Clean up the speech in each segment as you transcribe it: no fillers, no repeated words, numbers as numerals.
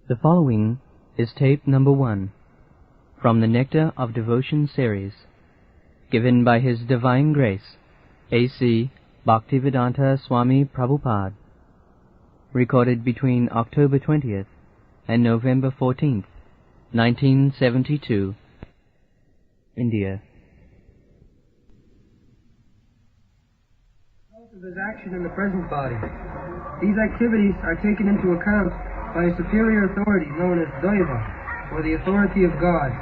The following is tape number 1 from the Nectar of Devotion series, given by His Divine Grace, A.C. Bhaktivedanta Swami Prabhupada, recorded between October 20th and November 14th, 1972, India. Of his action in the present body. These activities are taken into account by a superior authority known as Daiva, or the authority of God.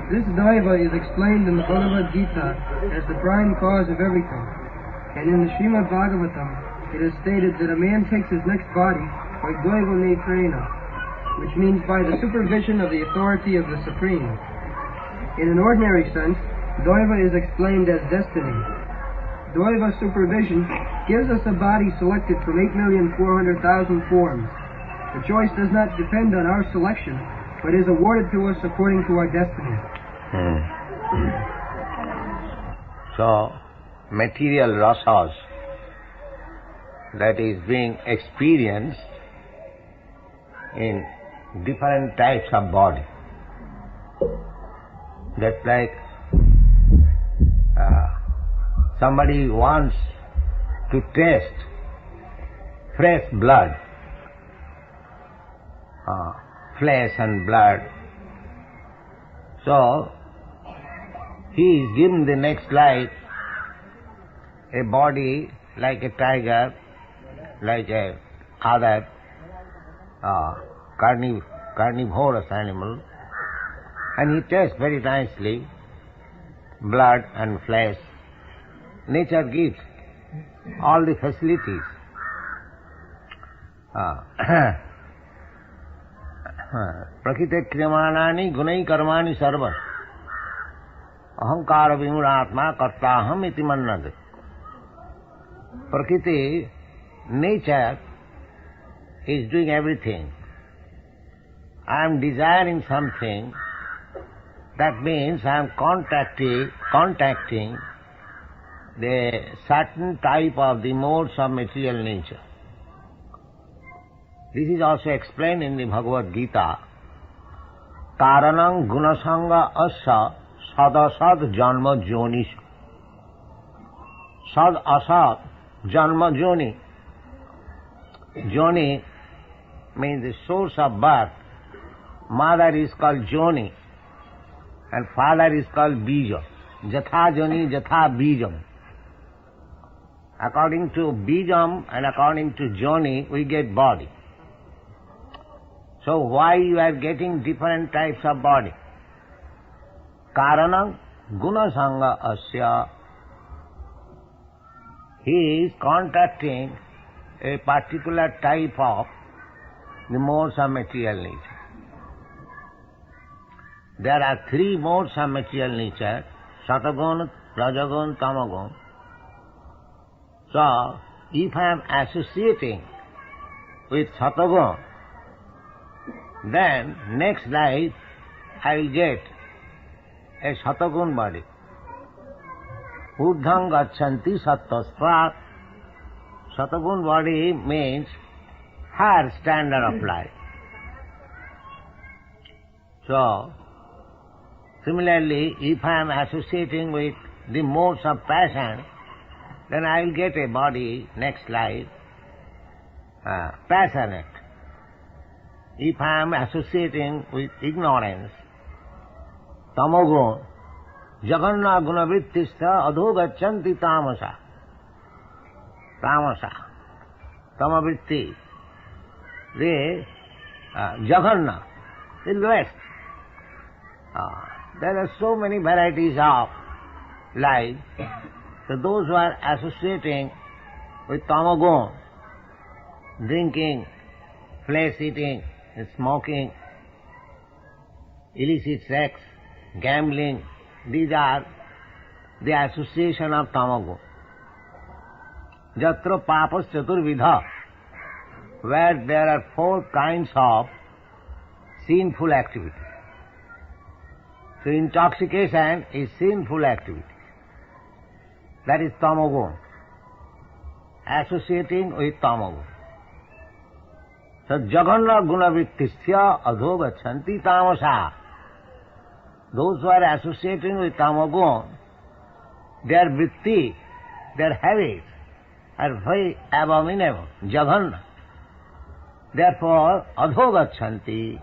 This Daiva is explained in the Bhagavad Gita as the prime cause of everything, and in the Srimad Bhagavatam it is stated that a man takes his next body by Daiva Netrena, which means by the supervision of the authority of the Supreme. In an ordinary sense, Daiva is explained as destiny. Daiva supervision gives us a body selected from 8,400,000 forms. The choice does not depend on our selection, but is awarded to us according to our destiny. So, material rasas that is being experienced in different types of body. That's like somebody wants to taste fresh blood, flesh and blood. So, he is given the next life a body like a tiger, like a other carnivorous animal, and he tastes very nicely blood and flesh. Nature gives all the facilities. Prakriti kriyamanani gunai karmani sarva ahankara vimuratma kartaham iti mannade. Prakriti, nature, is doing everything. I am desiring something, that means I am contacting the certain type of the modes of material nature. This is also explained in the Bhagavad Gita. Karanam gunasanga asa sadasad janma jonis. Sad asad janma joni. Joni means the source of birth. Mother is called Joni and father is called Bija. Jatha Joni, Jatha Bijam. According to Bijam and according to Joni, we get body. So why you are getting different types of body? Karanam gunasanga asya. He is contacting a particular type of the modes of material nature. There are 3 modes of material nature: Satagun, Rajagun, Tamagun. So, if I am associating with Satagun, then next life I will get a Satagun body. Urdhang gachanti sattasvat. Satagun body means higher standard of life. So, similarly, if I am associating with the modes of passion, then I will get a body next life, passionate. If I am associating with ignorance, tamogun, jaganna gunavrittistha adho gachanti tamasa. Tamasa, tamavritti, the jaganna, the lowest. There are so many varieties of life. So those who are associating with tamagun, drinking, flesh eating, smoking, illicit sex, gambling, these are the association of tamagun. Jatra papas chaturvidha, where there are 4 kinds of sinful activity. So intoxication is sinful activity. That is tamagun. Associating with tamagun. So jaganna guna vittisya adho gachanti tamasa. Those who are associating with tamagun, their vritti, their habits are very abominable, jaganna. Therefore, adho gachanti,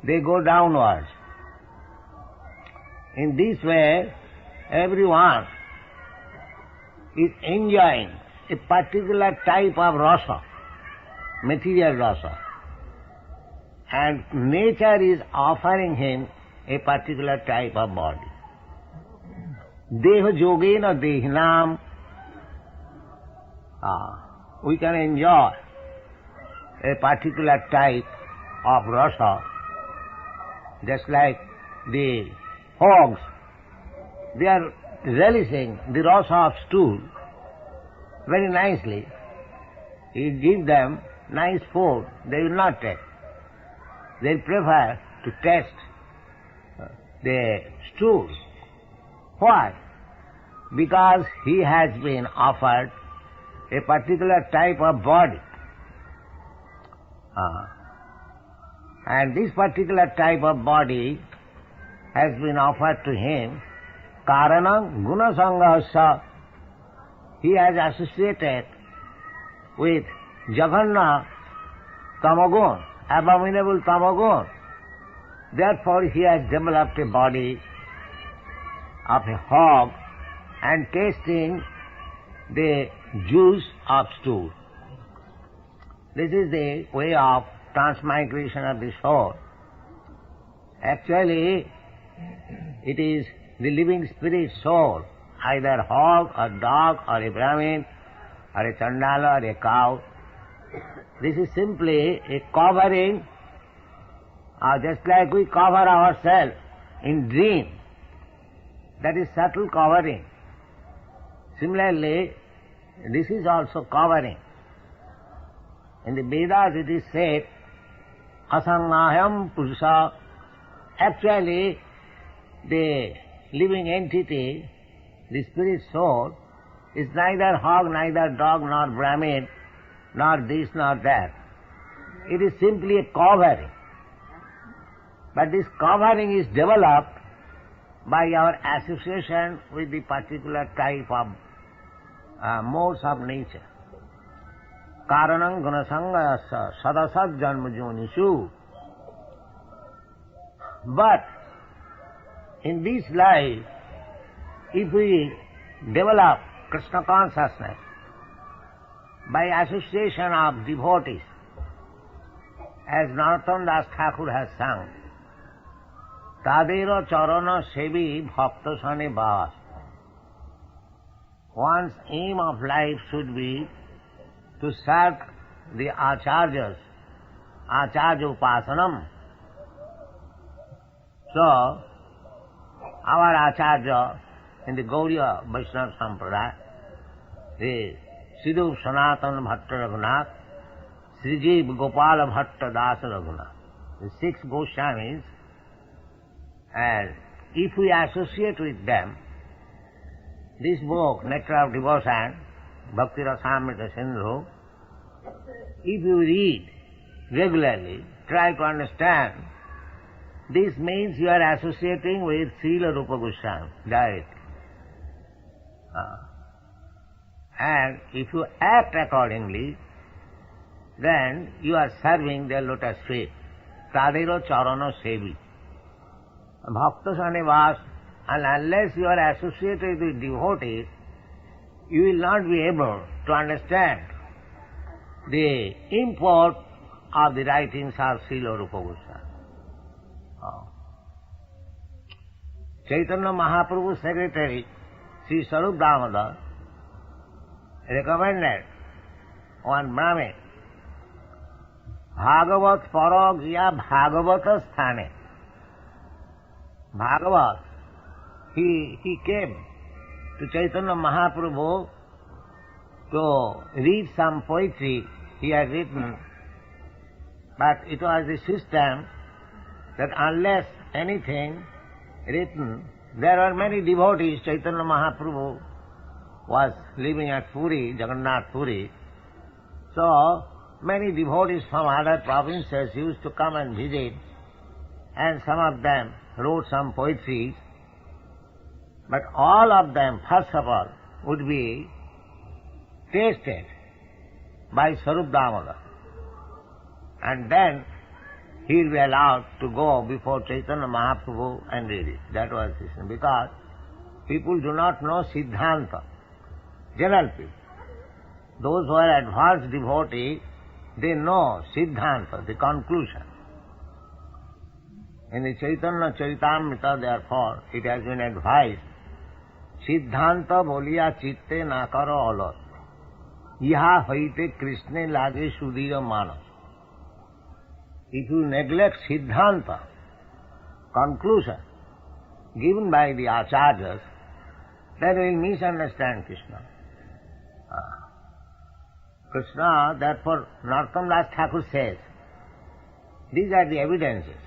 they go downwards. In this way, everyone is enjoying a particular type of rasa, material rasa, and nature is offering him a particular type of body. Deha yogena dehinam, we can enjoy a particular type of rasa, just like the hogs, they are relishing the rasa of stool very nicely. You give them nice food, they will not take. They prefer to taste the stool. Why? Because he has been offered a particular type of body. And this particular type of body has been offered to him. Karanam gunasangahasya. He has associated with jaganna tamagun, abominable tamagun. Therefore he has developed a body of a hog and tasting the juice of stool. This is the way of transmigration of the soul. Actually, it is the living spirit soul, either hog or dog or a Brahmin or a Chandala or a cow. This is simply a covering, just like we cover ourselves in dream. That is subtle covering. Similarly, this is also covering. In the Vedas it is said, asangaham purusha. Actually, the living entity, the spirit soul, is neither hog, neither dog, nor Brahmin, nor this, nor that. It is simply a covering. But this covering is developed by our association with the particular type of modes of nature. Karanam gunasangayasya sadasat janma jonishu. But in this life, if we develop Krishna consciousness by association of devotees, as Narottam Das Thakur has sung, Tadero charana sevi bhakta sane bas. One's aim of life should be to serve the acharyas, acharya upasanam. So, our acharya in the Gauriya Vaishnava Sampradaya, the Siddhu Sanatana Bhatta Raghunath, Srijiv Gopal Bhatta Dasa Raghunath, the 6 Goswamis, and if we associate with them, this book, Nectar of Devotion, Bhakti Rasamrita Sindhu, if you read regularly, try to understand, this means you are associating with Srila Rupa Goswami directly. And if you act accordingly, then you are serving their lotus feet. Tadero charana sevi. Bhakta sanivas, and unless you are associated with devotees, you will not be able to understand the import of the writings of Srila Rupa Goswami. Chaitanya Mahaprabhu's secretary, Sri Sarup Damodar, recommended one Brahmin, Bhagavat paragya Bhagavata sthane. Bhagavat, he came to Chaitanya Mahaprabhu to read some poetry he had written, but it was the system that unless anything written, there were many devotees. Chaitanya Mahaprabhu was living at Puri, Jagannath Puri. So Many devotees from other provinces used to come and visit, and some of them wrote some poetry, but all of them, first of all, would be tasted by Sarup Damodar, and then he will be allowed to go before Chaitanya Mahaprabhu and read it. That was his name. Because people do not know Siddhanta, general people. Those who are advanced devotees, they know Siddhanta, the conclusion. In the Chaitanya Charitamrita, therefore, it has been advised, Siddhanta boliya chitte na karo alot, iha hoite Krishna lage sudhira manas. If you neglect Siddhanta, conclusion, given by the acharyas, then you will misunderstand Krishna. Krishna, therefore, Narottam Das Thakur says, these are the evidences.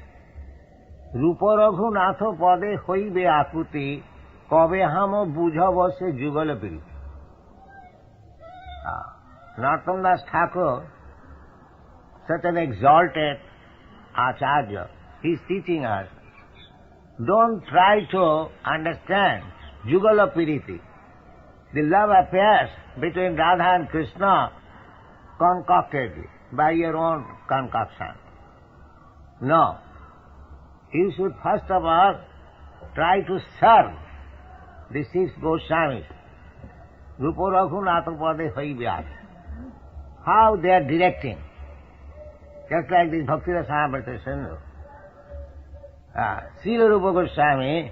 Rupa Raghunatha pade hoibe akuti, kabe hamo bujha vase jugala piri. Narottam Das Thakur, such an exalted acharya, he is teaching us, don't try to understand jugala piriti, the love affairs between Radha and Krishna concocted by your own concoction. No. You should first of all try to serve the 6 Goswamis. Rupa Raghunatha pade hoibe. How they are directing. Just like this Bhakti Rasamrita Sindhu. Srila Rupa Goswami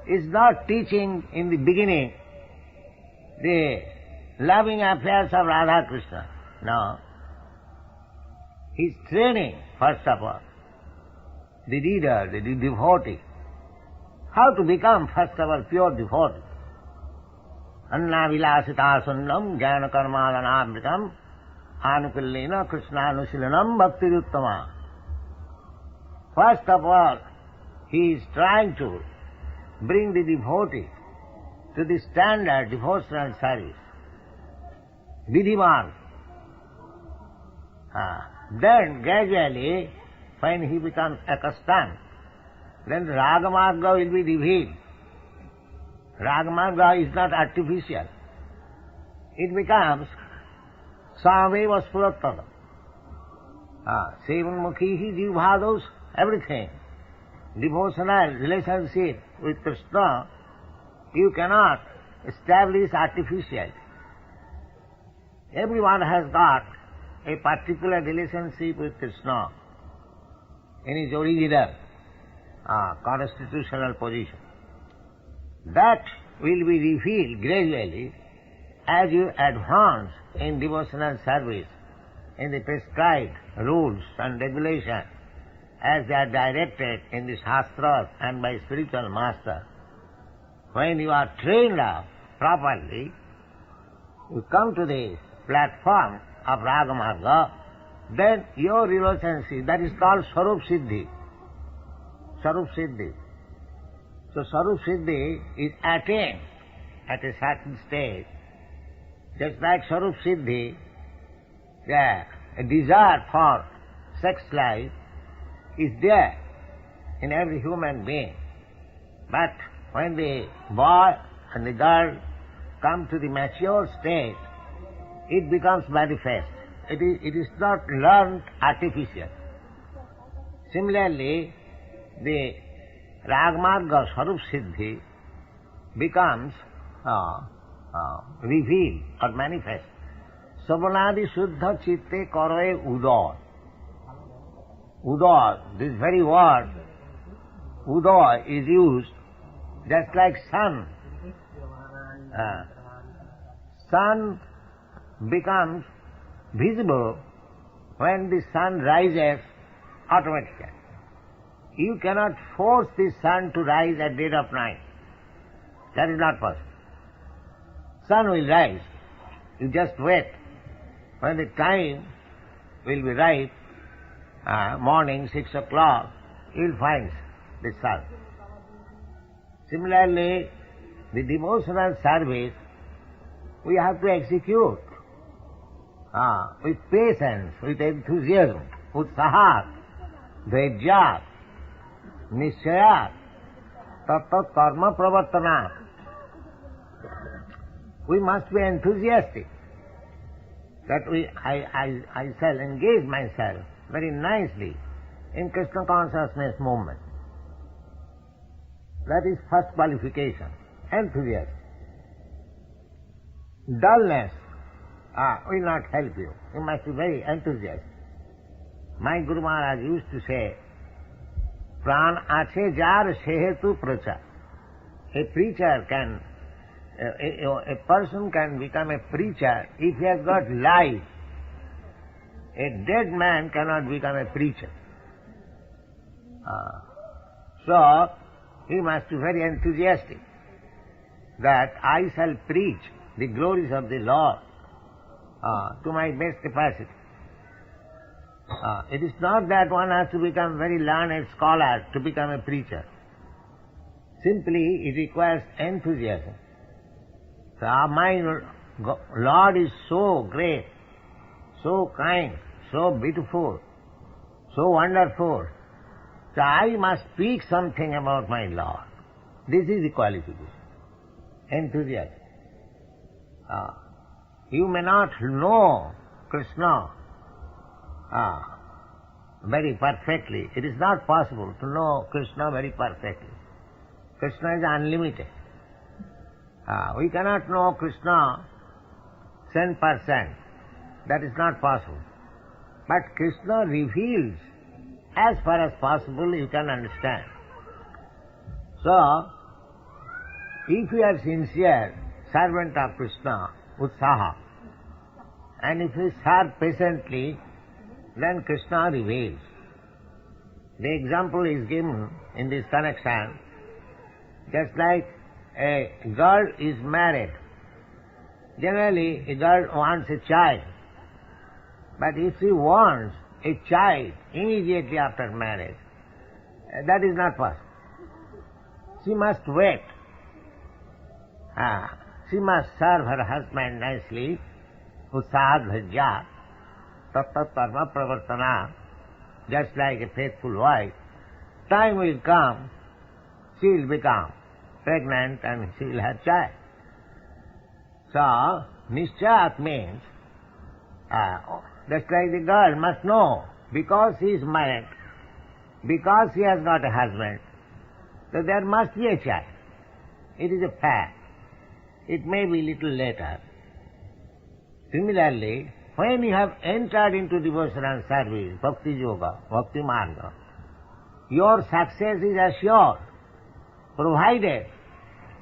is not teaching in the beginning the loving affairs of Radha Krishna. No. He is training, first of all, the reader, the devotee, how to become, first of all, pure devotee. Anna vilasita sunnam jnana karmadanamritam anukullena krishnanushilanam bhaktiruttama. First of all, he is trying to bring the devotee to the standard devotional service. Vidhiman. Then gradually, when he becomes accustomed, then Ragamarga will be revealed. Ragamarga is not artificial. It becomes Sameva Spurattada. Seven Mukhihi Jivhados, everything. Devotional relationship with Krishna, you cannot establish artificially. Everyone has got a particular relationship with Krishna in his original constitutional position. That will be revealed gradually as you advance in devotional service, in the prescribed rules and regulations as they are directed in the Shastras and by spiritual master. When you are trained up properly, you come to the platform of Ragamarga, then your relationship, that is called Sarup Siddhi. Sarup Siddhi. So Sarup Siddhi is attained at a certain stage. Just like Sarup Siddhi, a desire for sex life is there in every human being. But when the boy and the girl come to the mature stage, it becomes manifest. It is not learned artificial. Similarly, the Ragamarga Sarup Siddhi becomes revealed or manifest. Savanadi Shuddha Chitte Karoe Udoy. Udoy, this very word, Udoy, is used just like sun. Sun becomes visible when the sun rises automatically. You cannot force the sun to rise at dead of night. That is not possible. Sun will rise. You just wait. When the time will be right, morning 6 o'clock, you will find the sun. Similarly, the devotional service we have to execute. with patience, with enthusiasm, utsahat, dhairyat, nishchayat, tat karma pravartanat. We must be enthusiastic that I shall engage myself very nicely in Krishna consciousness movement. That is first qualification, enthusiasm. Dullness will not help you. You must be very enthusiastic. My Guru Maharaj used to say, Pran ache jar shehetu pracha. A preacher can, a person can become a preacher if he has got life. A dead man cannot become a preacher. So, he must be very enthusiastic that I shall preach the glories of the Lord to my best capacity. It is not that one has to become very learned scholar to become a preacher. Simply, it requires enthusiasm. So, my Lord is so great, so kind, so beautiful, so wonderful. So, I must speak something about my Lord. This is the qualification. Enthusiasm. You may not know Krishna very perfectly. It is not possible to know Krishna very perfectly. Krishna is unlimited. We cannot know Krishna 10%. That is not possible. But Krishna reveals as far as possible you can understand. So, if you are sincere servant of Krishna, utsaha, and if you serve patiently, then Krishna reveals. The example is given in this connection, just like a girl is married. Generally, a girl wants a child. But if she wants a child immediately after marriage, that is not possible. She must wait. She must serve her husband nicely, utsahat dhajyat, tat karma pravartana, just like a faithful wife. Time will come, she will become pregnant and she will have child. So, nishchayat means, just like the girl must know, because she is married, because she has got a husband, so there must be a child. It is a fact. It may be little later. Similarly, when you have entered into devotional service, bhakti yoga, bhakti marga, your success is assured, provided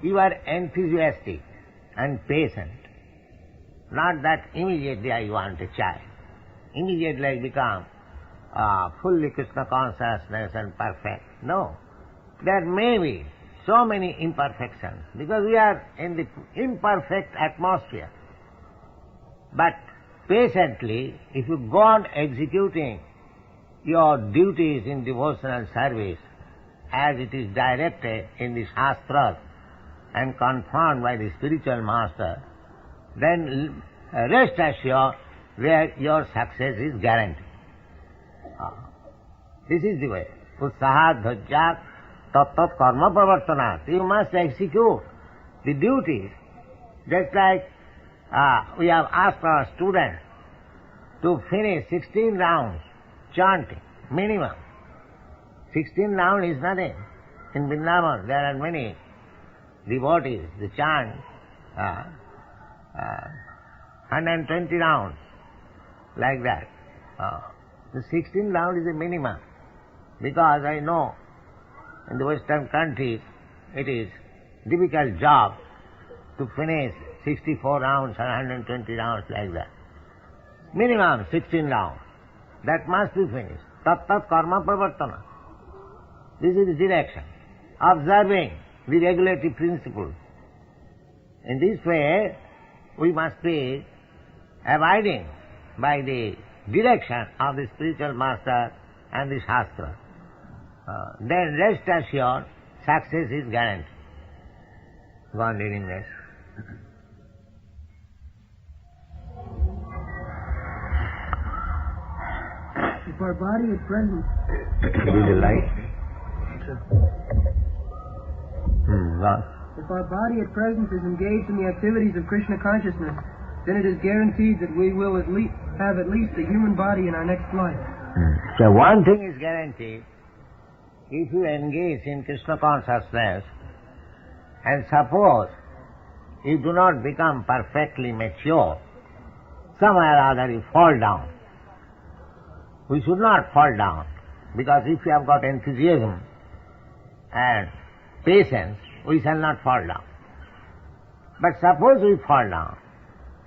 you are enthusiastic and patient. Not that immediately I want a child. Immediately I become fully Krishna consciousness and perfect. No. There may be so many imperfections, because we are in the imperfect atmosphere. But patiently, if you go on executing your duties in devotional service as it is directed in the Shastras and confirmed by the spiritual master, then rest assured that your success is guaranteed. This is the way. Utsahat dhajyat tat karma pravartanat. You must execute the duties. Just like we have asked our students to finish 16 rounds chanting, minimum. 16 rounds is nothing. In Vrindavan there are many devotees, they chant 120 rounds, like that. The 16 round is a minimum, because I know in the Western countries it is difficult job to finish 64 rounds or 120 rounds like that. Minimum 16 rounds. That must be finished. Tat karma pravartana. This is the direction. Observing the regulatory principles. In this way, we must be abiding by the direction of the spiritual master and the Shastra. Then rest assured, success is guaranteed. Go on reading this. If our body at present... Give the light. If our body at present is engaged in the activities of Krishna consciousness, then it is guaranteed that we will have at least a human body in our next life. So one thing is guaranteed, if you engage in Krishna consciousness, and suppose you do not become perfectly mature, somewhere or other you fall down. We should not fall down, because if you have got enthusiasm and patience, we shall not fall down. But suppose we fall down,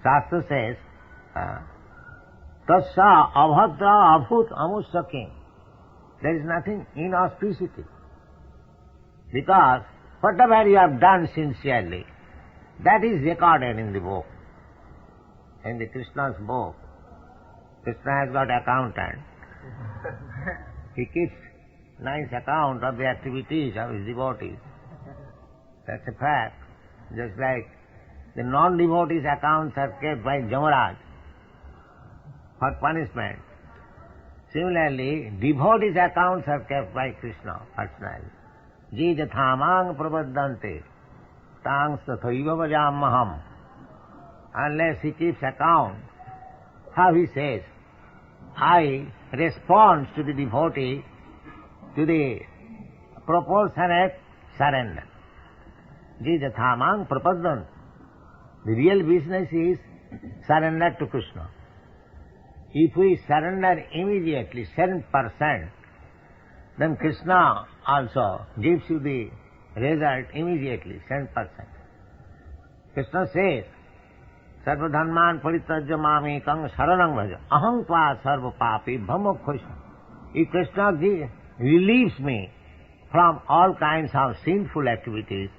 Shastra says, Tasya abhadra abhut amussaking. There is nothing inauspicity. Because whatever you have done sincerely, that is recorded in the book. In the Krishna's book, Krishna has got accountant. He keeps nice account of the activities of his devotees. That's a fact. Just like the non-devotees' accounts are kept by Jamaraj for punishment. Similarly, devotees' accounts are kept by Krishna personally. Ji jathamang prabhaddante tang sathaiva vajamaham. Unless he keeps account, how he says, I respond to the devotee to the proportionate surrender. Ji jathamang prapaddant. The real business is surrender to Krishna. If we surrender immediately, 100%, then Krishna also gives you the result immediately, 100%. Krishna says, Sarvadharman parityajya mamekam sharanam bhaja aham tva sarva papi bhamakkhoisam. If Krishna relieves me from all kinds of sinful activities,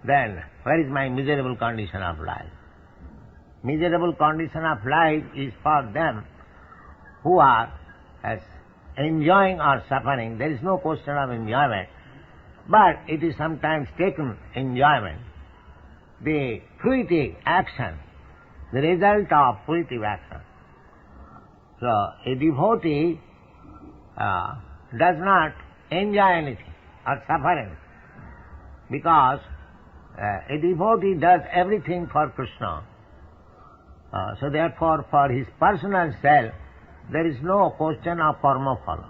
then where is my miserable condition of life? Miserable condition of life is for them who are enjoying or suffering. There is no question of enjoyment, but it is sometimes taken enjoyment. The fruitive action, the result of fruitive action. So a devotee does not enjoy anything or suffer anything, because a devotee does everything for Krishna. So therefore, for his personal self, there is no question of karma phala.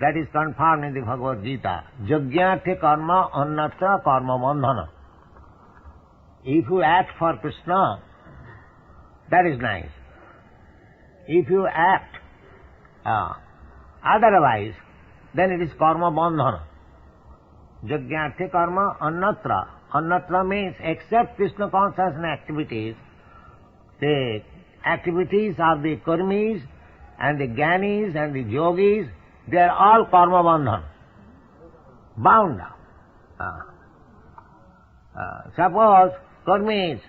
That is confirmed in the Bhagavad Gita. Yajñate karma annatra karma bandhana. If you act for Krishna, that is nice. If you act otherwise, then it is karma bandhana. Yajñate karma annatra. Annatra means except Krishna consciousness activities, the activities of the karmis and the jnanis and the yogis, they are all karma bandhan, bound up. Suppose karmis,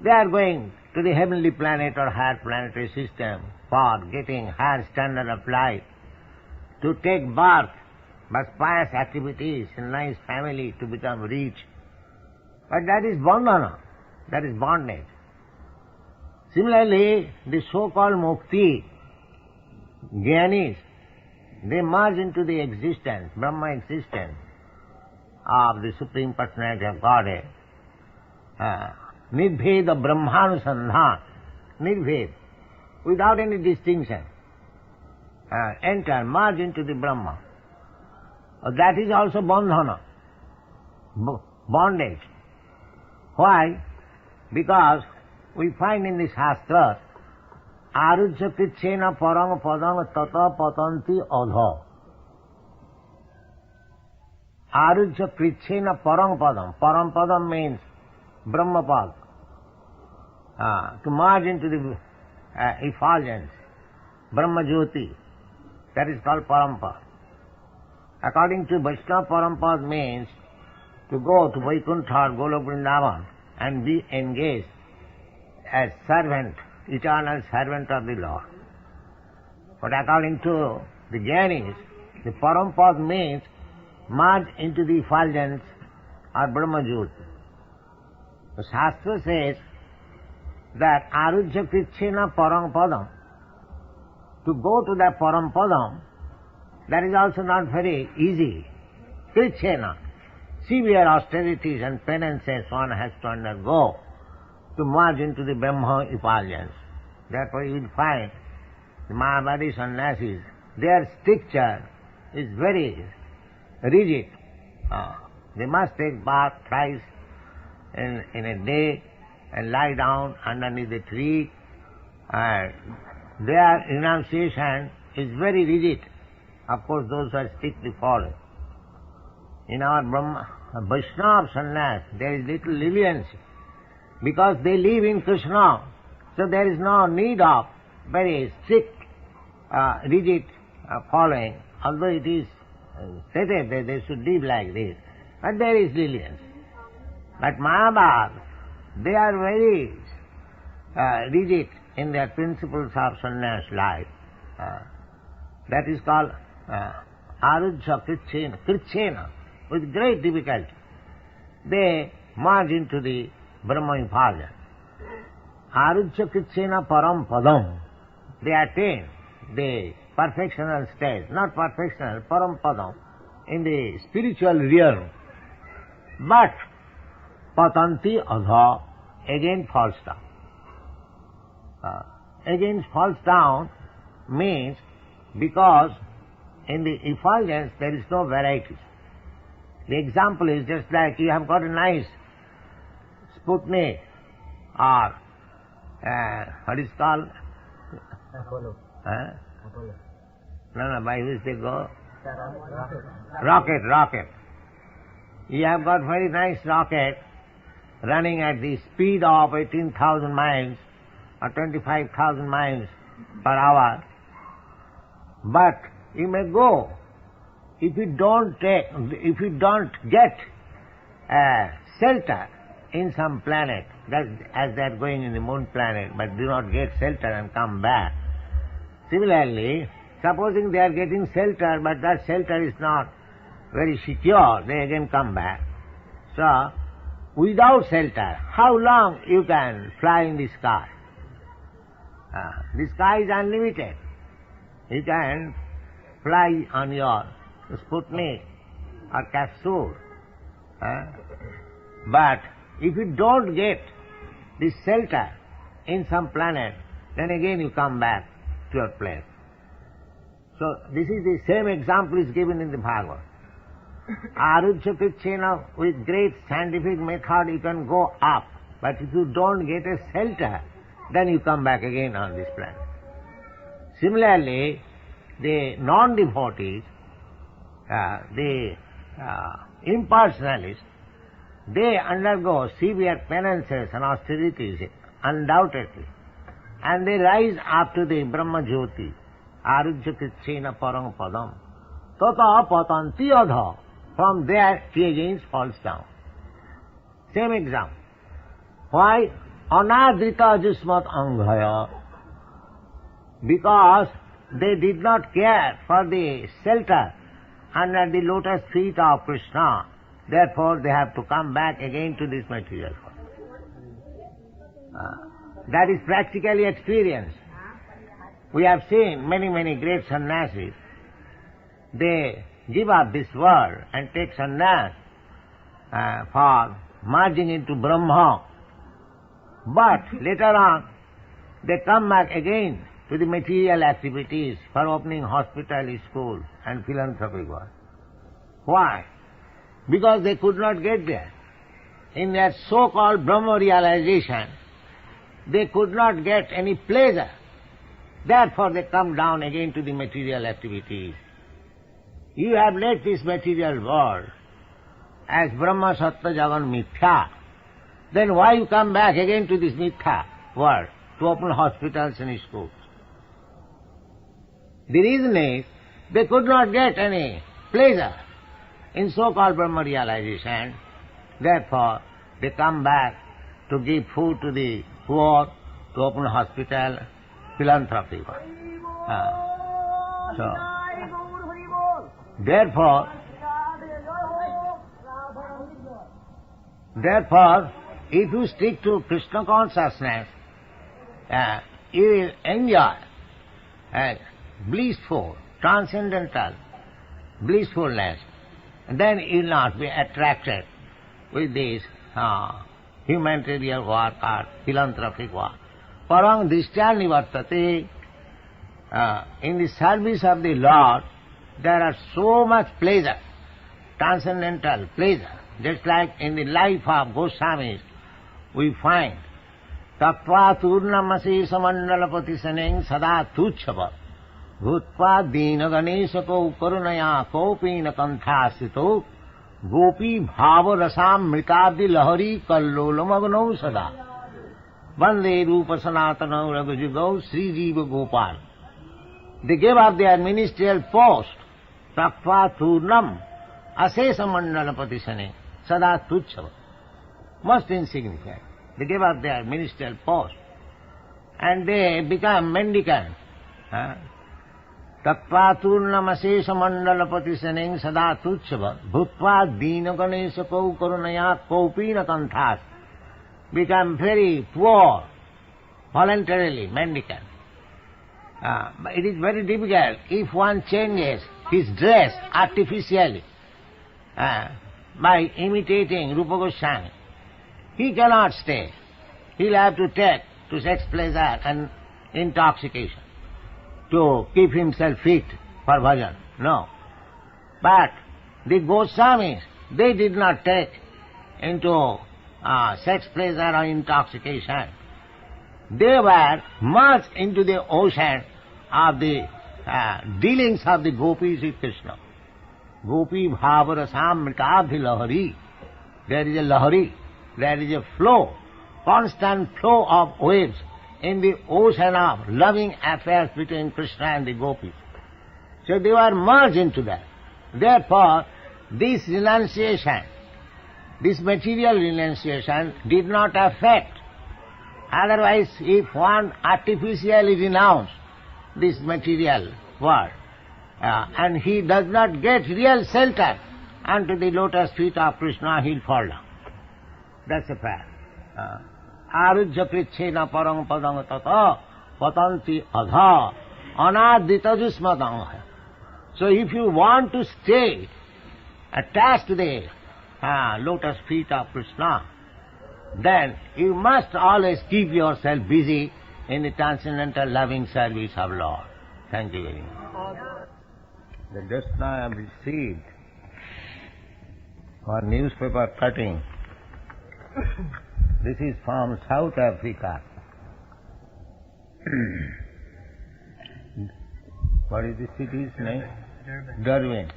they are going to the heavenly planet or higher planetary system for getting higher standard of life, to take birth by pious activities in nice family to become rich. But that is bandhana, that is bondage. Similarly, the so-called mukti, jnanis, they merge into the existence, Brahma existence of the Supreme Personality of Godhead. Nirveda Brahmanusandhan, nirved, without any distinction, enter, merge into the Brahma. That is also bandhana, bondage. Why? Because we find in the Shastra, arujya krichena parang padang tata patanti adha. Arujya krichena parang padam. Parang padam means Brahmapad. To merge into the effulgence, Brahma Jyoti, that is called Parampad. According to Vaishnava, Parampad means to go to Vaikuntha or Golok Vrindavan and be engaged as servant, eternal servant of the Lord. But according to the jnanis, the Parampad means merge into the effulgence or Brahma Jyoti. The Shastra says that arujya krichena parang padam. to go to the Parampadam, that is also not very easy. Krishna, severe austerities and penances one has to undergo to merge into the Brahma effulgence. Therefore you will find the Mahabharati sannyasis, their stricture is very rigid. They must take bath thrice in a day and lie down underneath the tree. And their renunciation is very rigid. Of course, those are strictly followed. In our Vaishnava sannyas, there is little leniency because they live in Krishna, so there is no need of very strict, rigid following, although it is stated that they should live like this, but there is leniency. But Mahabharata, they are very rigid in their principles of sannyas life. That is called arujya krishena. With great difficulty, they merge into the Brahma effulgence. Arujya krishena param padam. They attain the perfectional stage, not perfectional, param padam, in the spiritual realm. But patanti adha, again falls down. Again falls down means because in the effulgence there is no varieties. The example is just like you have got a nice Sputnik or what is called? Apollo. Apollo. No, by which they go? Rocket. You have got very nice rocket running at the speed of 18,000 miles or 25,000 miles per hour. But you may go. If you don't get shelter in some planet, as they are going in the moon planet, but do not get shelter and come back. Similarly, supposing they are getting shelter, but that shelter is not very secure, they again come back. So, without shelter, how long you can fly in the sky? The sky is unlimited. You can fly on your Sputnik or capsule. But if you don't get the shelter in some planet, then again you come back to your place. So this is the same example is given in the Bhagavad. Arujya krishena, with great scientific method you can go up, but if you don't get a shelter, then you come back again on this planet. Similarly, the non-devotees, the impersonalists, they undergo severe penances and austerities, undoubtedly, and they rise up to the Brahma Jyoti, arujya krishena parang padam, tata patanti adha. From there he again falls down. Same example. Why? Anadrita jusmat anghaya. Because they did not care for the shelter under the lotus feet of Krishna. Therefore they have to come back again to this material world. That is practically experienced. We have seen many great sannyasis. They give up this world and take sannyas for merging into Brahma. But later on, they come back again to the material activities for opening hospital, school and philanthropic work. Why? Because they could not get there. In their so-called Brahma realization, they could not get any pleasure. Therefore they come down again to the material activities. You have left this material world as Brahma Sattva Jagan Mithya. Then why you come back again to this Mithya world to open hospitals and schools? The reason is they could not get any pleasure in so-called Brahma realization. Therefore they come back to give food to the poor, to open hospital, philanthropy work. Therefore, if you stick to Krishna consciousness, you will enjoy blissful, transcendental blissfulness, then you will not be attracted with this humanitarian work or philanthropic work. Parang drishtya nivartate. In the service of the Lord, there are so much pleasure, transcendental pleasure. Just like in the life of Goswamis, we find Tattva turnamasi samandalapati saneng sada tuchhava bhutva dina ganeshako karunaya kopina kanthasito gopi bhava rasam mritadi lahari kallolamagno sada vande rupa sanatana ragajugau Sri Jiva Gopal. They gave up their ministerial post, Tattva turnam asesa mandalapati saneng sada tuchhava. Most insignificant. They gave up their ministerial post and they become mendicant. Tattva turnamashesha mandalapati saneng sada tuchhava bhutva dina ganeshako karunaya kopina kanthas. Become very poor, voluntarily mendicant. But it is very difficult if one changes his dress artificially by imitating Rupa Goswami. He cannot stay. He'll have to take to sex pleasure and intoxication to keep himself fit for bhajan. No. But the Goswamis, they did not take into sex pleasure or intoxication. They were merged into the ocean of the dealings of the gopis with Krishna. Gopi bhava rasam mritadhi lahari. There is a lahari. There is a flow, constant flow of waves in the ocean of loving affairs between Krishna and the gopis. So they were merged into that. Therefore, this renunciation, this material renunciation did not affect. Otherwise, if one artificially renounced this material world, and he does not get real shelter unto the lotus feet of Krishna, he'll fall down. That's a fact. Arujya krichena parang padang tata patanti adha anadita jusmadang. So if you want to stay attached to the lotus feet of Krishna, then you must always keep yourself busy in the transcendental loving service of Lord. Thank you very much. Just now I have received one newspaper cutting. This is from South Africa. What is the city's name? Durban.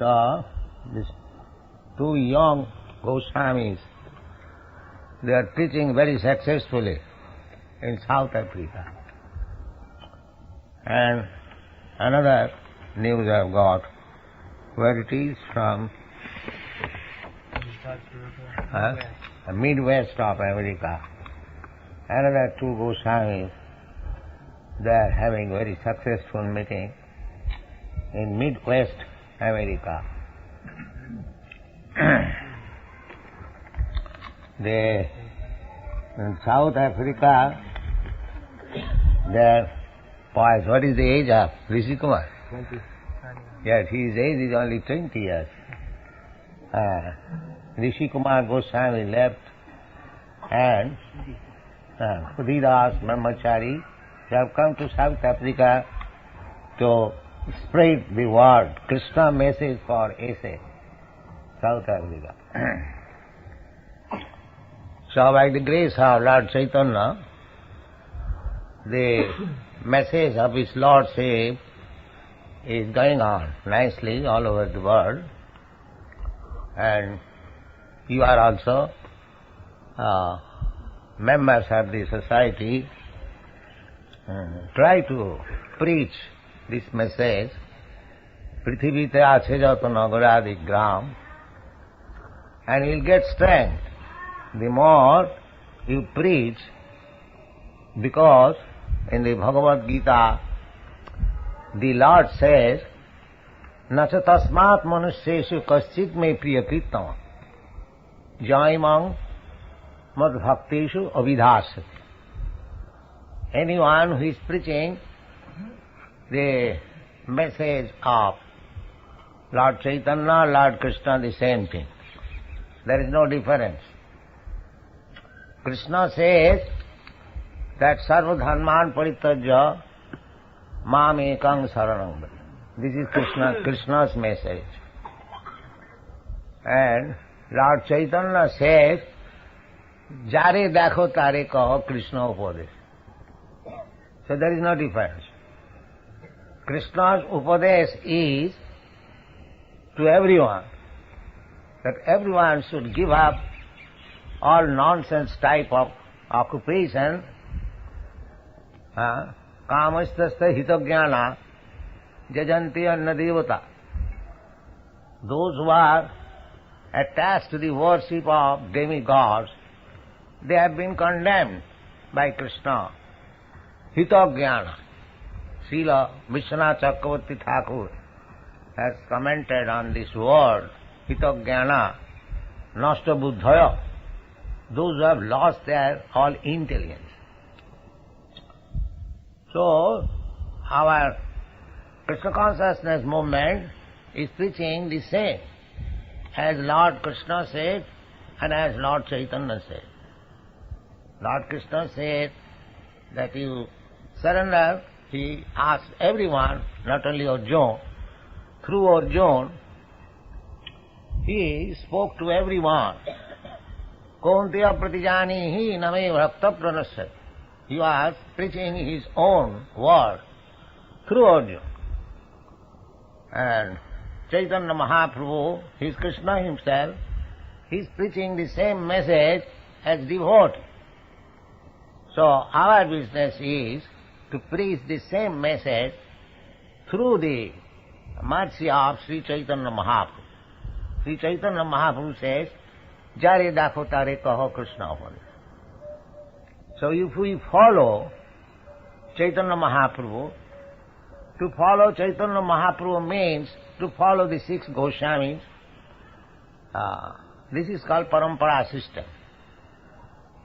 So, these two young Goswamis, they are teaching very successfully in South Africa. And another news I have got, where it is from Midwest of America. Another two Goswamis, they are having very successful meeting in Midwest America. They, in South Africa, their boys, what is the age of Rishi Kumar? 20. Yes, his age is only 20 years. Rishi Kumar Goswami left and Khudidas Brahmachari, they have come to South Africa to spread the word, Krishna message for SA, South Africa. So by the grace of Lord Chaitanya, the message of his Lordship is going on nicely all over the world, and you are also members of the society. Try to preach this message. Prithivite ache jato nagaradi gram, and you will get strength the more you preach, because in the Bhagavad Gita the Lord says, Nacha tasmat manusyeshu kaschit me priyakritam jaimang madbhakteshu avidhasati. Anyone who is preaching the message of Lord Chaitanya, Lord Krishna, the same thing. There is no difference. Krishna says that sarva dharman parityajya mam ekam saranam vraja. This is Krishna's message. And Lord Chaitanya says, jare dekho tare kaho Krishna upadesh. So there is no difference. Krishna's upadesh is to everyone, that everyone should give up all nonsense type of occupation, kamastasya hitagyana jajanti anna devata. Those who are attached to the worship of demigods, they have been condemned by Krishna. Hitagyana. Srila Vishwanath Chakravarti Thakur has commented on this word, hitagyana, nashta buddhaya. Those who have lost their all intelligence. So, our Krishna consciousness movement is preaching the same as Lord Krishna said and as Lord Chaitanya said. Lord Krishna said that you surrender. He asked everyone, not only Arjuna, through Arjuna, he spoke to everyone. Kaunteya pratijanihi name bhakta pranasya. He was preaching his own word through Arjuna. And Chaitanya Mahaprabhu, he is Krishna himself, he is preaching the same message as devotee. So our business is to preach the same message through the mercy of Sri Chaitanya Mahaprabhu. Sri Chaitanya Mahaprabhu says, jare dakho tare kaho Krishna upadesh. So if we follow Chaitanya Mahaprabhu, to follow Chaitanya Mahaprabhu means to follow the 6 Goswamis. This is called parampara system.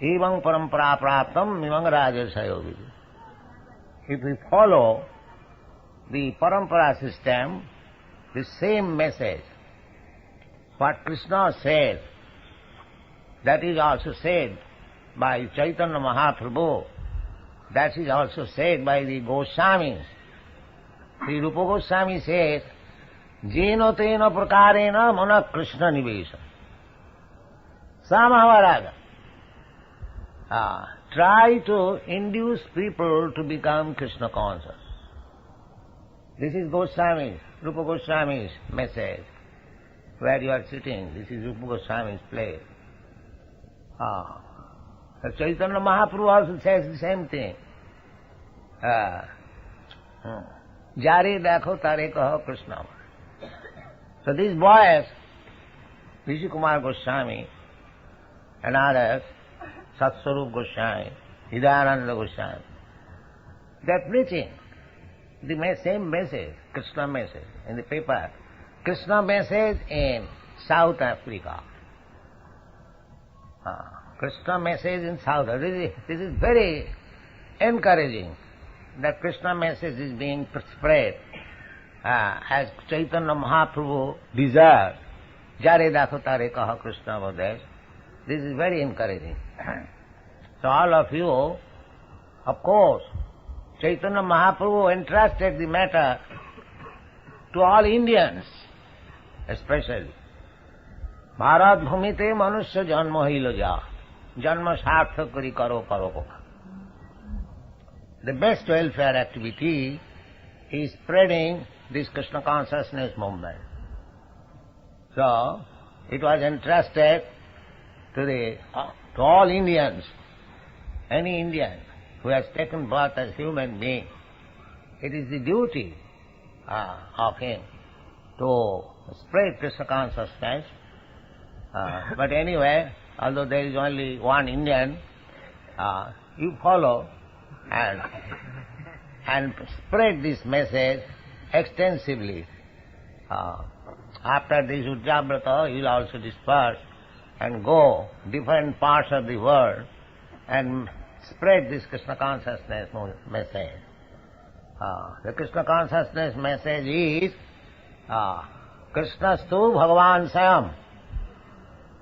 Evam parampara praptam mimang rajasayo vidi. If we follow the parampara system, the same message, what Krishna said, that is also said by Chaitanya Mahaprabhu, that is also said by the Goswamis. Sri Rupa Goswami says, Jena tena prakarena mana Krishna nivesa. Samavaraga. Try to induce people to become Krishna conscious. This is Goswami's, Rupa Goswami's message. Where you are sitting, this is Rupa Goswami's place. Chaitanya Mahaprabhu also says the same thing. Jare dekho tare kaho Krishna. So these boys, Rishi Kumar Goswami and others, Satswarup Goswami, Hidayananda Goswami, they are preaching the same message, Krishna message in the paper. Krishna message in South Africa. Krishna message in South Africa. This is very encouraging that Krishna message is being spread as Chaitanya Mahaprabhu desired. Jare dakho tare kaha Krishna upadesh. This is very encouraging. So all of you, of course, Chaitanya Mahaprabhu entrusted the matter to all Indians, especially. Bharat bhumite manusya janma hilo ja. Janma sartha kari karo paropoka. The best welfare activity is spreading this Krishna consciousness movement. So, it was entrusted to all Indians, any Indian who has taken birth as human being. It is the duty of him to spread Krishna consciousness. But anyway, although there is only one Indian, you follow and spread this message extensively. After this Ujjabrata, you will also disperse and go different parts of the world and spread this Krishna consciousness message. The Krishna consciousness message is Krishnastu Bhagavan Swayam.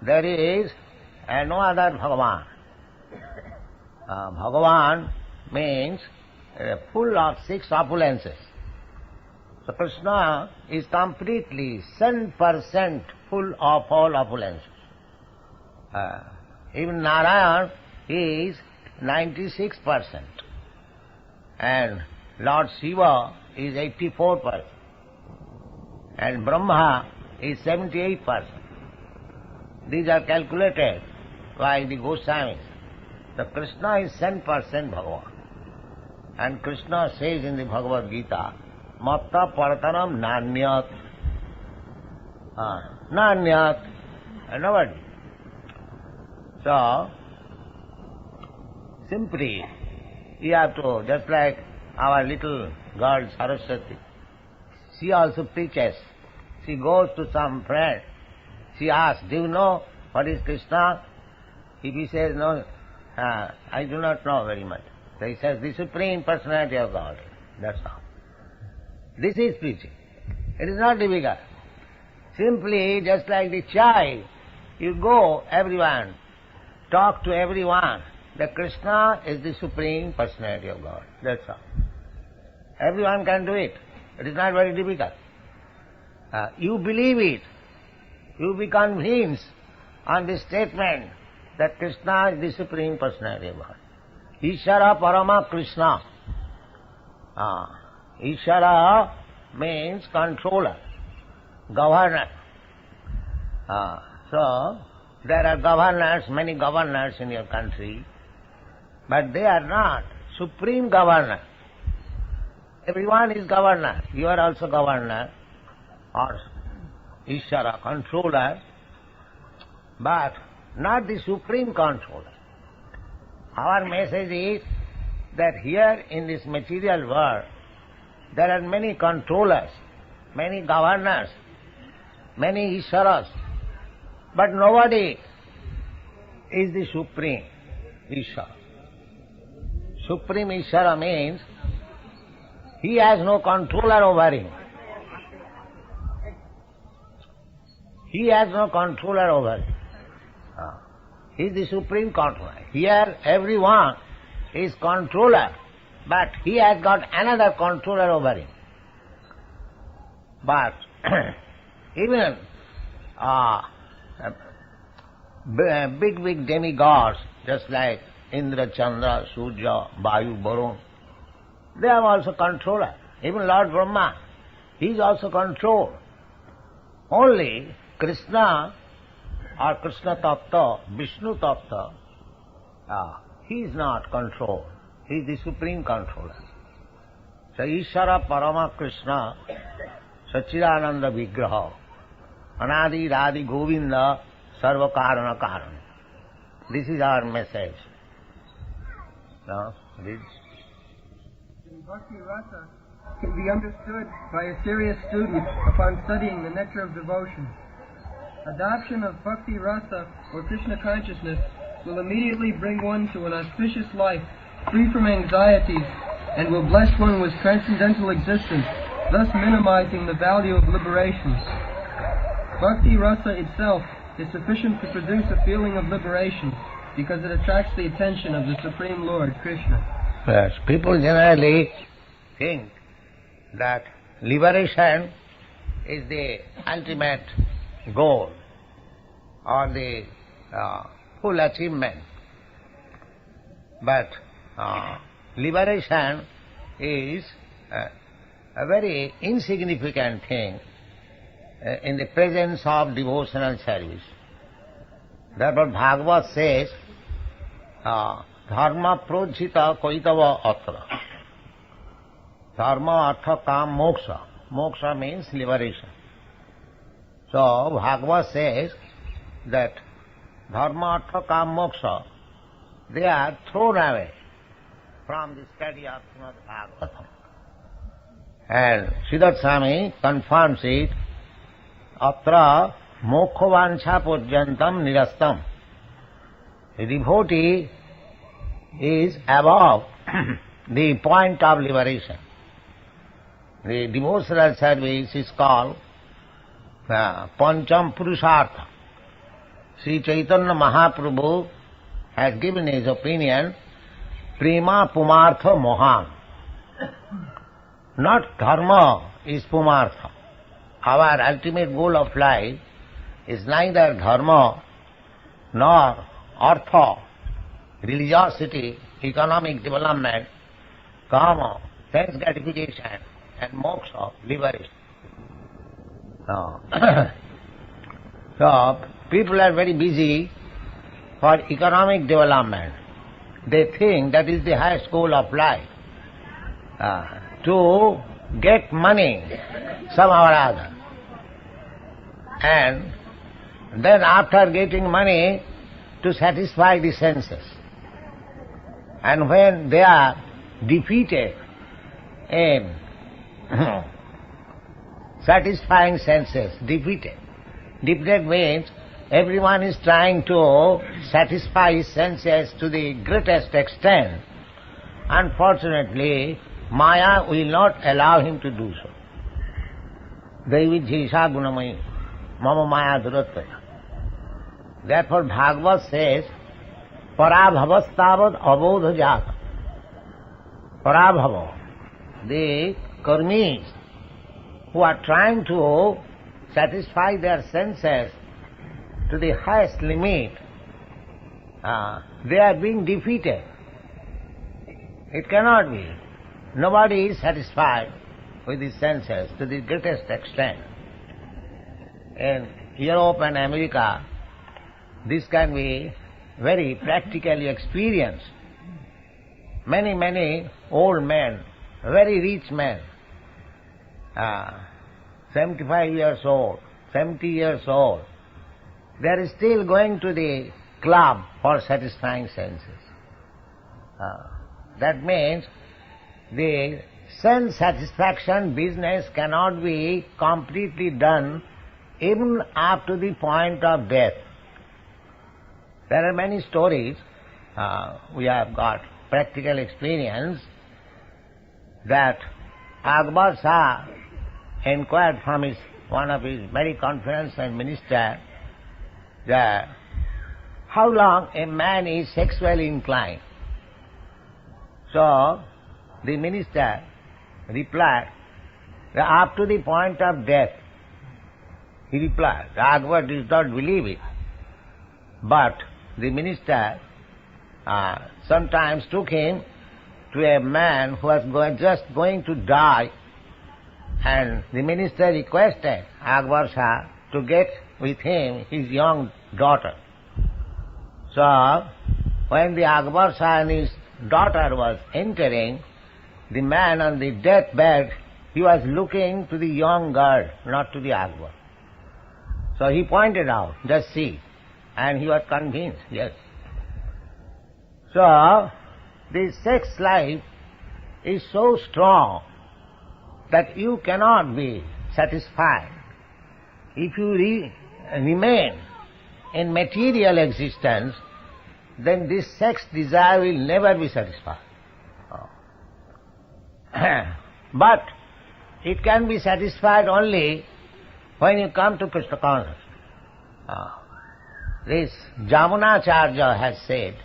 There is no other Bhagavan. Bhagavan means full of 6 opulences. So Krishna is completely 100% full of all opulences. Even Narayan is 96%. And Lord Shiva is 84%. And Brahma is 78%. These are calculated by the Goswamis. So Krishna is 100% Bhagavan. And Krishna says in the Bhagavad Gita, Matta Paratanam Nanyat. Nanyat. And nobody. So, simply, you have to, just like our little girl Saraswati, she also preaches. She goes to some friend. She asks, do you know what is Krishna? If he says, no, I do not know very much. So he says, the Supreme Personality of God. That's all. This is preaching. It is not difficult. Simply, just like the child, you go, everyone, talk to everyone, that Krishna is the Supreme Personality of God. That's all. Everyone can do it. It is not very difficult. You believe it. You be convinced on this statement that Krishna is the Supreme Personality of God. Ishara Parama Krishna. Ishara means controller, governor. So, there are governors, many governors in your country, but they are not supreme governor. Everyone is governor. You are also governor or Ishara, controller, but not the supreme controller. Our message is that here in this material world, there are many controllers, many governors, many Isharas, but nobody is the Supreme Ishara. Supreme Ishara means he has no controller over him. He has no controller over him. He is the Supreme Controller. Here everyone is controller, but he has got another controller over him. But even big demigods, just like Indra, Chandra, Surya, Vayu, Varun, they are also controller. Even Lord Brahma, he is also controlled. Only Krishna or Krishna Tattva, Vishnu Tattva, he is not controlled. He is the supreme controller. So Ishara Parama Krishna Sachidananda Vigraha Anadi Radhi Govinda Sarva Karana Karana. This is our message. Now, read. Bhakti Rasa can be understood by a serious student upon studying the Nectar of Devotion. Adoption of Bhakti Rasa or Krishna consciousness will immediately bring one to an auspicious life, free from anxieties, and will bless one with transcendental existence, thus minimizing the value of liberation. Bhakti Rasa itself is sufficient to produce a feeling of liberation because it attracts the attention of the Supreme Lord, Krishna. Yes, people generally think that liberation is the ultimate goal or the full achievement. But liberation is a very insignificant thing in the presence of devotional service. Therefore Bhagavad says, Dharma projita koitava atra. Dharma, artha, kam, moksha. Moksha means liberation. So Bhagavad says that Dharma, artha, kam, moksha, they are thrown away from the study of Srimad Bhagavatam. And Siddhartha Swami confirms it, atra mokkha purjantam nirastam. The devotee is above the point of liberation. The devotional service is called Pancham Purushartha. Sri Chaitanya Mahaprabhu has given his opinion, Prema Pumartha Mohan. Not dharma is pumartha. Our ultimate goal of life is neither dharma nor artha, religiosity, economic development, karma, sense gratification, and moksha, liberation. So, people are very busy for economic development. They think that is the highest goal of life. To get money somehow or other. And then after getting money, to satisfy the senses. And when they are defeated in satisfying senses, defeated means everyone is trying to satisfy his senses to the greatest extent. Unfortunately, Maya will not allow him to do so. Daivijjisa gunamayi, mama maya durattvaya. Therefore Bhagavad says, parabhavastavad abodha jata. Parabhava, the karmis who are trying to satisfy their senses to the highest limit, they are being defeated. It cannot be. Nobody is satisfied with his senses to the greatest extent. In Europe and America, this can be very practically experienced. Many old men, very rich men, 75 years old, 70 years old, they are still going to the club for satisfying senses. That means the sense satisfaction business cannot be completely done even up to the point of death. There are many stories, we have got practical experience, that Akbar Shah inquired from one of his very confidential and minister that how long a man is sexually inclined. So the minister replied that up to the point of death. He replied. Akbar did not believe it. But the minister sometimes took him to a man who was just going to die, and the minister requested Akbar Shah to get with him his young daughter. So when the Akbar Shah and his daughter was entering, the man on the deathbed, he was looking to the young girl, not to the Akbar. So he pointed out, just see, and he was convinced, yes. So the sex life is so strong that you cannot be satisfied. If you remain in material existence, then this sex desire will never be satisfied. But it can be satisfied only when you come to Krishna consciousness. This Jamunacharya has said,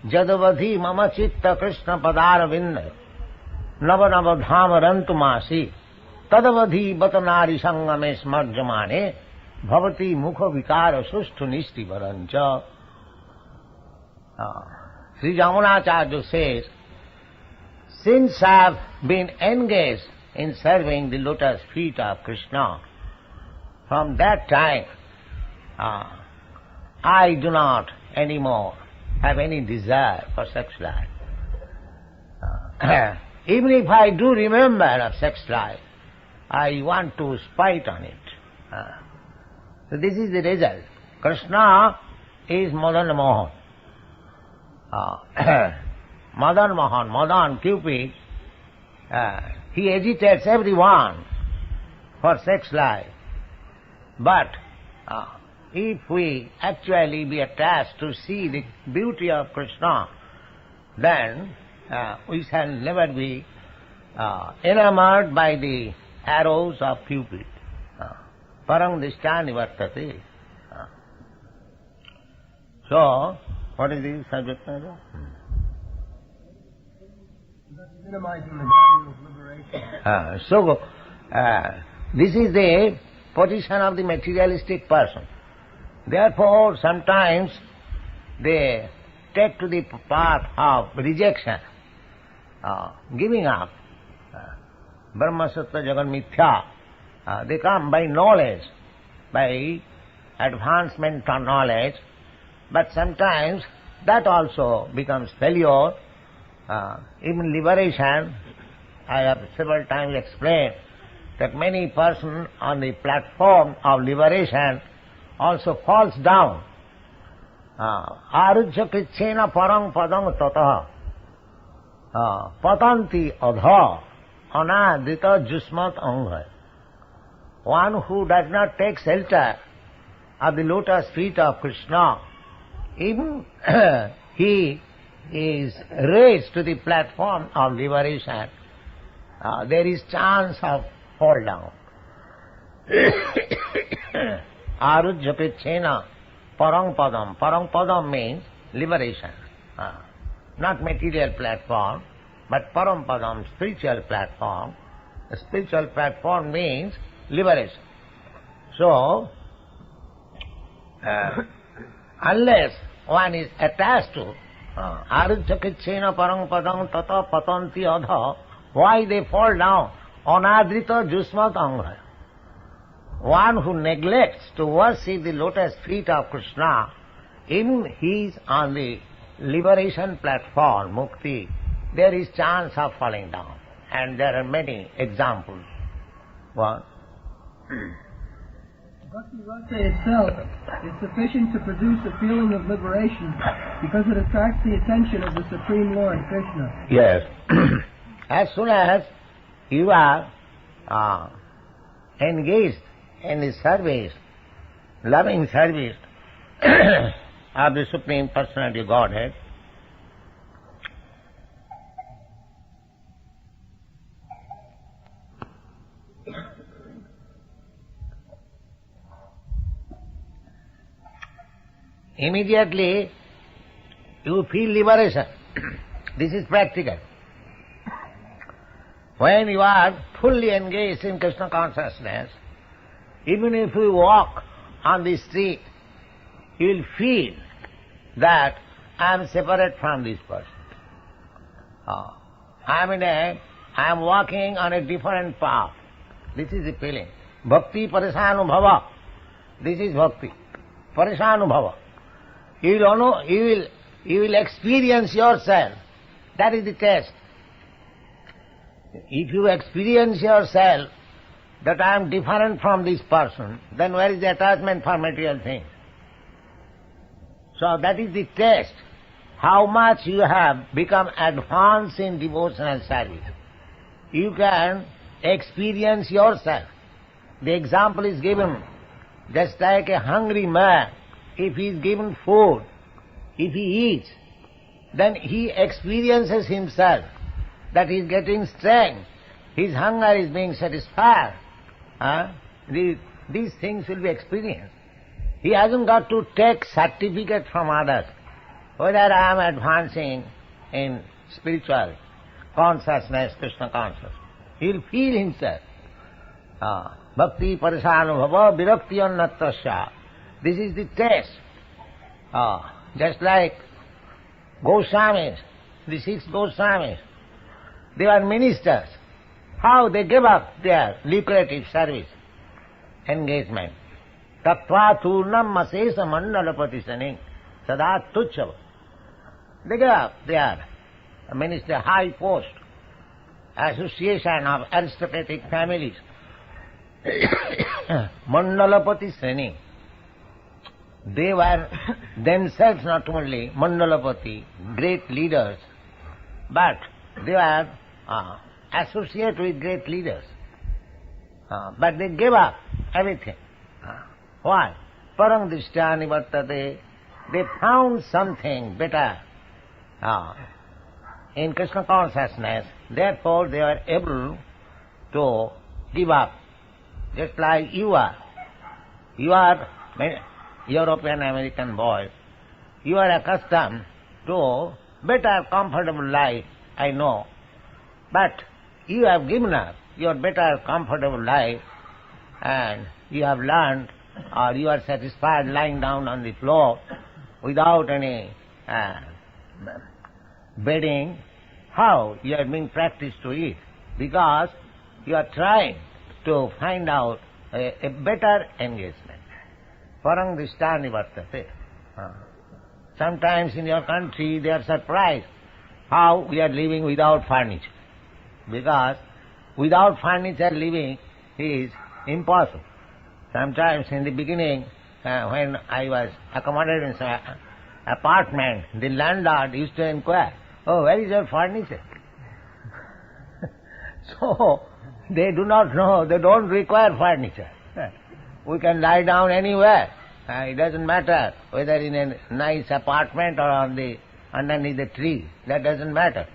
Jadavadhi mama chitta Krishna padaravinda nava nava dhama rantumasi tadavadhi batanari sangame smarjamane bhavati mukha vikara sustu nisti varancha. Sri Jamunacharya says, since I have been engaged in serving the lotus feet of Krishna, from that time I do not anymore have any desire for sex life. Even if I do remember of sex life, I want to spite on it. So this is the result. Krishna is Madan Mohan. Madan Mohan, Madan, Cupid, he agitates everyone for sex life. But if we actually be attached to see the beauty of Krishna, then we shall never be enamored by the arrows of Cupid. Parang dishta nivartate. So, what is the subject matter? Minimizing the value of liberation. This is the position of the materialistic person. Therefore, sometimes they take to the path of rejection, giving up. Brahma Sattva Jagan Mithya. They come by knowledge, by advancement of knowledge, but sometimes that also becomes failure. Even liberation, I have several times explained that many persons on the platform of liberation also falls down. Arujya krichena parang padang tataha patanti adha anadita jusmat amogh. One who does not take shelter of the lotus feet of Krishna, even he is raised to the platform of liberation, there is chance of fall down. Arujya krichena parang padam. Parang padam means liberation. Not material platform, but param padam, spiritual platform. A spiritual platform means liberation. So, unless one is attached to arujya krichena parang padam tata patanti adha, why they fall down? Anadrita jusmat amogh. One who neglects to worship the lotus feet of Krishna, even he is on the liberation platform, mukti, there is chance of falling down. And there are many examples. What? Bhaktivedanta itself is sufficient to produce a feeling of liberation because it attracts the attention of the Supreme Lord, Krishna. Yes. As soon as you are engaged in the service, loving service of the Supreme Personality of Godhead, immediately you feel liberation. This is practical. When you are fully engaged in Krishna consciousness, even if you walk on the street, you will feel that I am separate from this person. I am walking on a different path. This is the feeling. Bhakti parishanubhava. This is bhakti. Parishanubhava. You will know, you will experience yourself. That is the test. If you experience yourself that I am different from this person, then where is the attachment for material things? So that is the test. How much you have become advanced in devotional service. You can experience yourself. The example is given, just like a hungry man, if he is given food, if he eats, then he experiences himself that he is getting strength, his hunger is being satisfied. These things will be experienced. He hasn't got to take certificate from others whether I am advancing in spiritual consciousness, Krishna consciousness. He will feel himself. Bhakti parishanubhava virakti annatasya. This is the test. Just like goswamis, the 6 goswamis, they were ministers. How they gave up their lucrative service, engagement. Tattva turnam masesa mandalapati saning sada tuchava. They gave up their minister, high post, association of aristocratic families. Mandalapati saning. They were themselves not only mandalapati, great leaders, but they were associated with great leaders. But they gave up everything. Why? Parang drishtya nivartate. They found something better in Krishna consciousness, therefore they are able to give up, just like you are. You are European American boy. You are accustomed to better, comfortable life, I know. But you have given up your better, comfortable life, and you have learned, or you are satisfied lying down on the floor without any bedding. How you are being practiced to eat? Because you are trying to find out a better engagement. Parang drishtani vartate. Sometimes in your country they are surprised how we are living without furniture. Because without furniture living is impossible. Sometimes in the beginning, when I was accommodated in some apartment, the landlord used to inquire, "Oh, where is your furniture?" So, they do not know, they don't require furniture. We can lie down anywhere. It doesn't matter whether in a nice apartment or underneath the tree. That doesn't matter.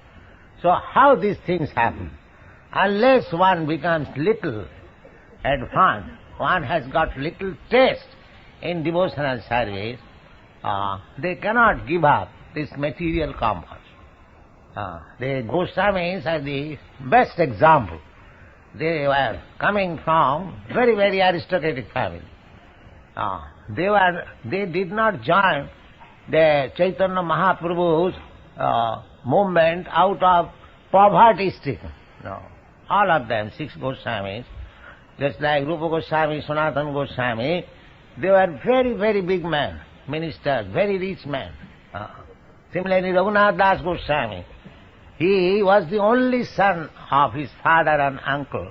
So how these things happen? Unless one becomes little advanced, one has got little taste in devotional service, they cannot give up this material comforts. The Goswamis are the best example. They were coming from very, very aristocratic family. They did not join the Chaitanya Mahaprabhu's movement out of poverty stricken. No. All of them, 6 Goswamis, just like Rupa Goswami, Sanatana Goswami, they were very, very big men, ministers, very rich men. Similarly, Raghunath Das Goswami, he was the only son of his father and uncle.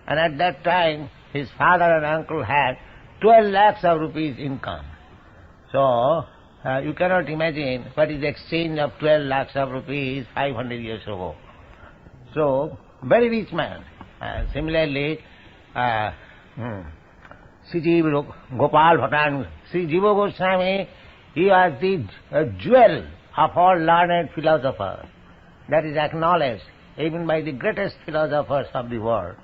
And at that time, his father and uncle had 12 lakhs of rupees income. So, you cannot imagine what is the exchange of 12 lakhs of rupees 500 years ago. So, very rich man. Similarly, Sri Gopal Bhattan, Sri Jiva Goswami, he was the jewel of all learned philosophers. That is acknowledged even by the greatest philosophers of the world.